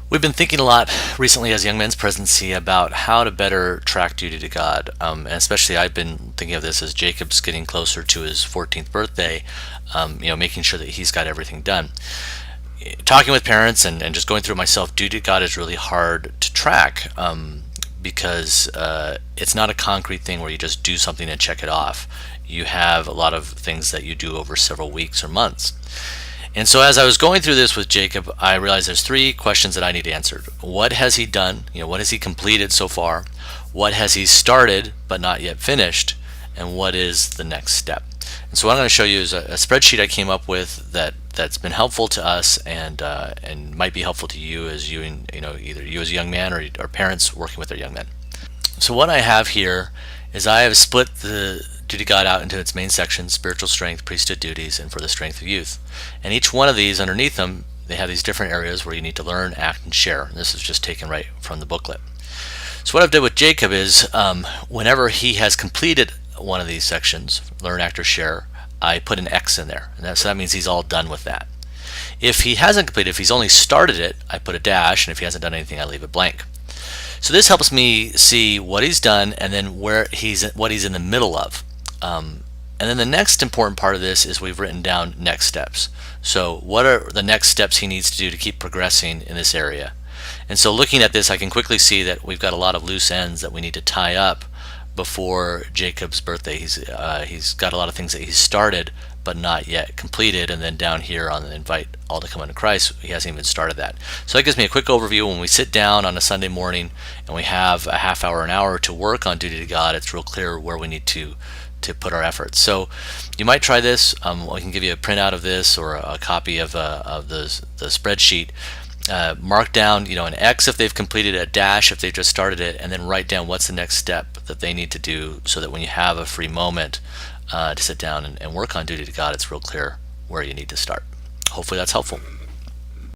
We've been thinking a lot recently as Young Men's Presidency about how to better track duty to God. And especially I've been thinking of this as Jacob's getting closer to his 14th birthday, making sure that he's got everything done. Talking with parents and just going through it myself, duty to God is really hard to track because it's not a concrete thing where you just do something and check it off. You have a lot of things that you do over several weeks or months. And so as I was going through this with Jacob, I realized there's three questions that I need answered. What has he done? What has he completed so far? What has he started but not yet finished? And what is the next step? And so what I'm going to show you is a spreadsheet I came up with that's been helpful to us and might be helpful to you as either you as a young man or parents working with their young men. So what I have here is I have split the duty to God out into its main sections: spiritual strength, priesthood duties, and for the strength of youth. And each one of these, underneath them, they have these different areas where you need to learn, act, and share. And this is just taken right from the booklet. So what I've done with Jacob is whenever he has completed one of these sections, learn, act, or share, I put an X in there. And so that means he's all done with that. If he hasn't completed, if he's only started it, I put a dash, and if he hasn't done anything, I leave it blank. So this helps me see what he's done and then what he's in the middle of. And then the next important part of this is we've written down next steps. So what are the next steps he needs to do to keep progressing in this area? And so looking at this, I can quickly see that we've got a lot of loose ends that we need to tie up before Jacob's birthday. He's got a lot of things that he's started but not yet completed, and then down here on the invite all to come unto Christ, he hasn't even started that. So that gives me a quick overview. When we sit down on a Sunday morning and we have a half hour, an hour to work on duty to God, it's real clear where we need to put our efforts. So you might try this. I can give you a printout of this or a copy of the spreadsheet. Mark down an X if they've completed, a dash if they've just started it, and then write down what's the next step that they need to do, so that when you have a free moment to sit down and work on duty to God, it's real clear where you need to start. Hopefully that's helpful.